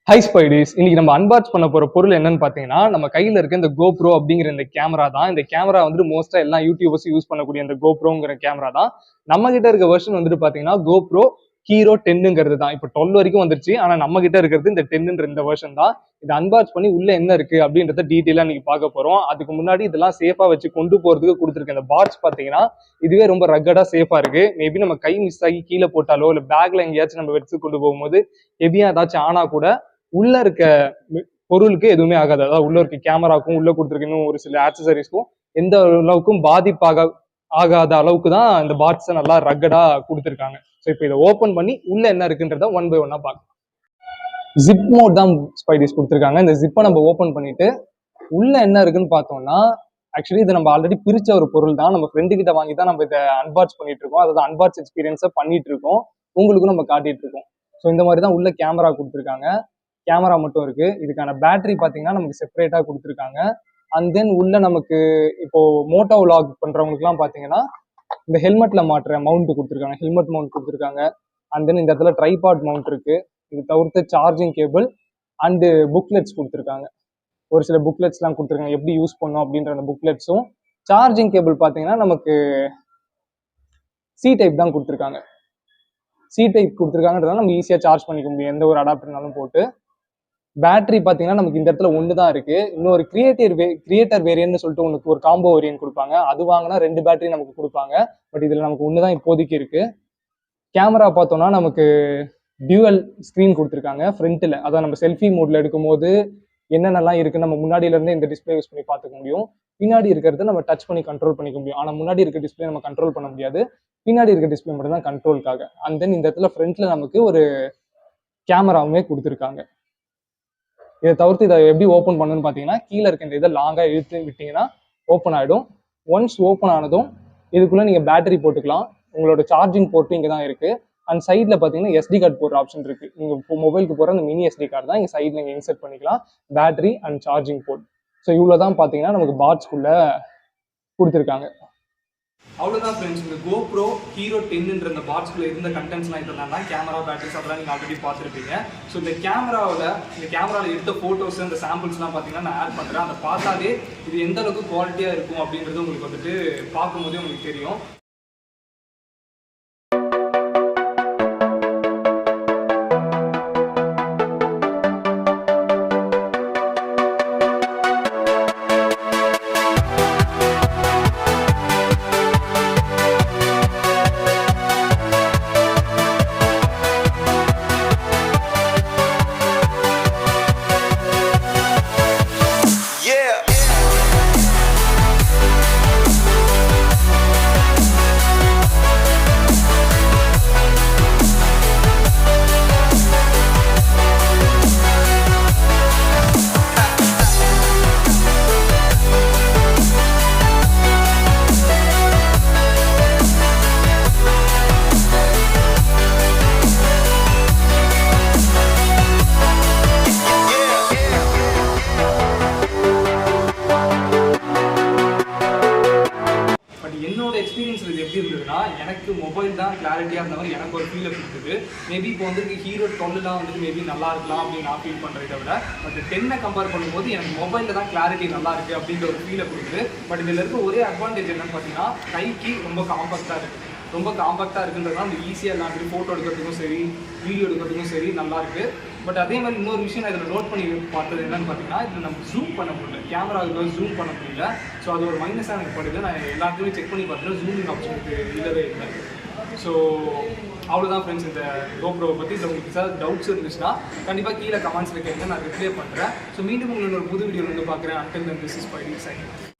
High ஸ்பைடிஸ், இன்னைக்கு நம்ம unbox பண்ண போற பொருள் என்னன்னு பாத்தீங்கன்னா, நம்ம கையில இருக்க இந்த GoPro அப்படிங்கிற இந்த கேமரா தான். இந்த கேமரா வந்து மோஸ்டா எல்லா யூடியூபர்ஸ் யூஸ் பண்ணக்கூடிய இந்த GoProங்கிற கேமரா தான். நம்ம கிட்ட இருக்க வெர்ஷன் வந்துட்டு பாத்தீங்கன்னா GoPro Hero 10ங்கிறது தான். இப்போ 12 வரைக்கும் வந்துருச்சு. ஆனா நம்ம கிட்ட இருக்கிறது இந்த 10ன்ற இந்த வெர்ஷன் தான். இதை அன்பாக்ஸ் பண்ணி உள்ள என்ன இருக்கு அப்படின்றத டீட்டெயிலா இன்னைக்கு பார்க்க போறோம். அதுக்கு முன்னாடி இதெல்லாம் சேஃபா வச்சு கொண்டு போறதுக்கு கொடுத்துருக்க இந்த பாக்ஸ் பாத்தீங்கன்னா இதுவே ரொம்ப ரக்கடா சேஃபா இருக்கு. மேபி நம்ம கை மிஸ் ஆகி கீழே போட்டாலோ இல்ல பேக்ல எங்கேயாச்சும் நம்ம வச்சு கொண்டு போகும்போது ஹெவியா ஏதாச்சும் ஆனா கூட உள்ள இருக்க பொருளுக்கு எதுவுமே ஆகாது. அதாவது உள்ள இருக்க கேமராக்கும் உள்ள கொடுத்துருக்க ஒரு சில ஆக்சசரிஸ்க்கும் எந்த அளவுக்கும் ஆகாத அளவுக்கு தான் இந்த பாக்ஸை நல்லா ரக்கடா கொடுத்துருக்காங்க. ஸோ இப்போ இதை ஓப்பன் பண்ணி உள்ள என்ன இருக்குன்றத ஒன் பை ஒன்னா பார்க்கலாம். ஜிப் மோட் தான் ஸ்பைடிஸ் கொடுத்துருக்காங்க. இந்த ஜிப்பை நம்ம ஓப்பன் பண்ணிட்டு உள்ள என்ன இருக்குன்னு பார்த்தோம்னா, ஆக்சுவலி இதை நம்ம ஆல்ரெடி பிரிச்ச ஒரு பொருள் தான். நம்ம ஃப்ரெண்டு கிட்ட வாங்கி தான் நம்ம இதை அன்பாக்ஸ் பண்ணிட்டு இருக்கோம். அதாவது அன்பாக்ஸ் எக்ஸ்பீரியன்ஸை பண்ணிட்டு இருக்கோம், உங்களுக்கும் நம்ம காட்டிட்டு இருக்கோம். ஸோ இந்த மாதிரி தான் உள்ள கேமரா கொடுத்துருக்காங்க. கேமரா மட்டும் இருக்கு. இதுக்கான பேட்டரி பார்த்தீங்கன்னா நமக்கு செப்பரேட்டா கொடுத்துருக்காங்க. அண்ட் தென் உள்ள நமக்கு இப்போ மோட்டோ விளாக் பண்றவங்களுக்குலாம் பார்த்தீங்கன்னா இந்த ஹெல்மெட்ல மாட்டுற மவுண்ட் கொடுத்துருக்காங்க, ஹெல்மெட் மவுண்ட் கொடுத்துருக்காங்க. அண்ட் தென் இந்த இடத்துல ட்ரைபாட் மவுண்ட் இருக்கு. இது தவிர்த்து சார்ஜிங் கேபிள் அண்டு புக்லெட்ஸ் கொடுத்துருக்காங்க. ஒரு சில புக்லெட்ஸ்லாம் கொடுத்துருக்காங்க, எப்படி யூஸ் பண்ணோம் அப்படின்ற அந்த புக்லெட்ஸும். சார்ஜிங் கேபிள் பார்த்தீங்கன்னா நமக்கு சி டைப் தான் கொடுத்துருக்காங்க. சி டைப் கொடுத்துருக்காங்கன்றதால நம்ம ஈஸியாக சார்ஜ் பண்ணிக்க முடியும் எந்த ஒரு அடாப்டர்னாலும் போட்டு. பேட்டரி பார்த்தீங்கன்னா நமக்கு இந்த இடத்துல ஒன்று தான் இருக்கு. இன்னொரு கிரியேட்டர் வேரியன்ட்னு சொல்லிட்டு உனக்கு ஒரு காம்போ வேரியன்ட் கொடுப்பாங்க. அது வாங்கினா 2 பேட்டரி நமக்கு கொடுப்பாங்க. பட் இதில் நமக்கு ஒன்று தான் இப்போதைக்கு இருக்கு. கேமரா பார்த்தோம்னா நமக்கு டியூவல் ஸ்க்ரீன் கொடுத்துருக்காங்க ஃப்ரண்ட்டில். அதான் நம்ம செல்ஃபி மோட்ல எடுக்கும்போது என்னென்னலாம் இருக்குன்னு நம்ம முன்னாடியில இருந்தே இந்த டிஸ்பிளே யூஸ் பண்ணி பார்த்துக்க முடியும். பின்னாடி இருக்கிறத நம்ம டச் பண்ணி கண்ட்ரோல் பண்ணிக்க முடியும். ஆனால் முன்னாடி இருக்க டிஸ்பிளே நம்ம கண்ட்ரோல் பண்ண முடியாது. பின்னாடி இருக்க டிஸ்பிளே மட்டும் தான் கண்ட்ரோலுக்காக. அண்ட் தென் இந்த இடத்துல ஃப்ரண்ட்ல நமக்கு ஒரு கேமராவுமே கொடுத்துருக்காங்க. இதை தவிர்த்து இதை எப்படி ஓப்பன் பண்ணணும்னு பார்த்தீங்கன்னா, கீழே இருக்க இந்த இதை லாங்காக இழுத்து விட்டீங்கன்னா ஓப்பன் ஆகிடும். ஒன்ஸ் ஓப்பன் ஆனதும் இதுக்குள்ளே நீங்கள் பேட்டரி போட்டுக்கலாம். உங்களோட சார்ஜிங் போர்ட்டும் இங்கே தான் இருக்குது. அண்ட் சைடில் பார்த்தீங்கன்னா SD கார்டு போடுற ஆப்ஷன் இருக்குது. நீங்கள் இப்போ மொபைலுக்கு போகிற அந்த மினி SD கார்டு தான் இங்கே சைடில் நீங்கள் இன்சர்ட் பண்ணிக்கலாம். Battery and charging port. So இவ்வளோ தான் பார்த்தீங்கன்னா நமக்கு பாக்ஸ்க்குள்ளே கொடுத்துருக்காங்க. அவ்வளோதான் ஃப்ரெண்ட்ஸ், இந்த GoPro Hero 10ன்ற இந்த பாக்ஸ்குள்ள இருந்த கண்டென்ட்ஸ்லாம் இதெல்லாம் கேமரா, பேட்டரிஸ் அதெல்லாம் நீங்கள் ஆல்ரெடி பார்த்துருப்பீங்க. ஸோ இந்த கேமராவில் எடுத்த ஃபோட்டோஸ் இந்த சாம்பிள்ஸ்லாம் பார்த்தீங்கன்னா நான் ஆட் பண்ணுறேன். அதை பார்த்தாலே இது எந்த அளவுக்கு குவாலிட்டியாக இருக்கும் அப்படின்றது உங்களுக்கு வந்துட்டு பார்க்கும்போதே உங்களுக்கு தெரியும். என்னோட எக்ஸ்பீரியன்ஸ் இது எப்படி இருந்ததுன்னா, எனக்கு மொபைல் தான் கிளாரிட்டியாக இருந்த மாதிரி எனக்கு ஒரு ஃபீலை கொடுத்தது. மேபி இப்போ வந்து Hero 12 வந்துட்டு மேபி நல்லா இருக்கலாம் அப்படின்னு நான் ஃபீல் பண்ணுறதை விட, பட் 10 கம்பேர் பண்ணும்போது எனக்கு மொபைலில் தான் கிளாரிட்டி நல்லா இருக்குது அப்படின்ற ஒரு ஃபீலை கொடுக்குது. பட் இதில் இருக்க ஒரே அட்வான்டேஜ் என்னன்னு பார்த்தீங்கன்னா, கைக்கு ரொம்ப காம்பாக்டாக இருக்குது. ரொம்ப காம்பாக்டாக இருக்குன்றதுனால அந்த ஈஸியாக எல்லாத்துக்கும் ஃபோட்டோ எடுக்கிறதுக்கும் சரி, வீடியோ எடுக்கிறதுக்கும் சரி நல்லாயிருக்கு. பட் அதே மாதிரி இன்னொரு விஷயம் நான் இதில் நோட் பண்ணி பார்த்தது என்னன்னு பார்த்தீங்கன்னா, இதில் நம்ம ஜூம் பண்ண முடியல, கேமராவுக்கு ஜூம் பண்ண முடியல. ஸோ அது ஒரு மைனஸாக எனக்கு படுது. நான் எல்லாத்தையுமே செக் பண்ணி பார்த்தேன், ஜூமிங் ஆப்ஷனுக்கு இல்லவே இல்லை. ஸோ அவ்வளோதான் ஃப்ரெண்ட்ஸ், இந்த GoProவை பற்றி. இதில் உங்களுக்கு ஏதாவது டவுட்ஸ் இருந்துச்சுன்னா கண்டிப்பாக கீழே கமெண்ட்ஸில் கேட்க, நான் ரிப்ளை பண்ணுறேன். ஸோ மீண்டும் உங்களை ஒரு புது வீடியோ வந்து பார்க்குறேன். Until then this is Spidey signing off.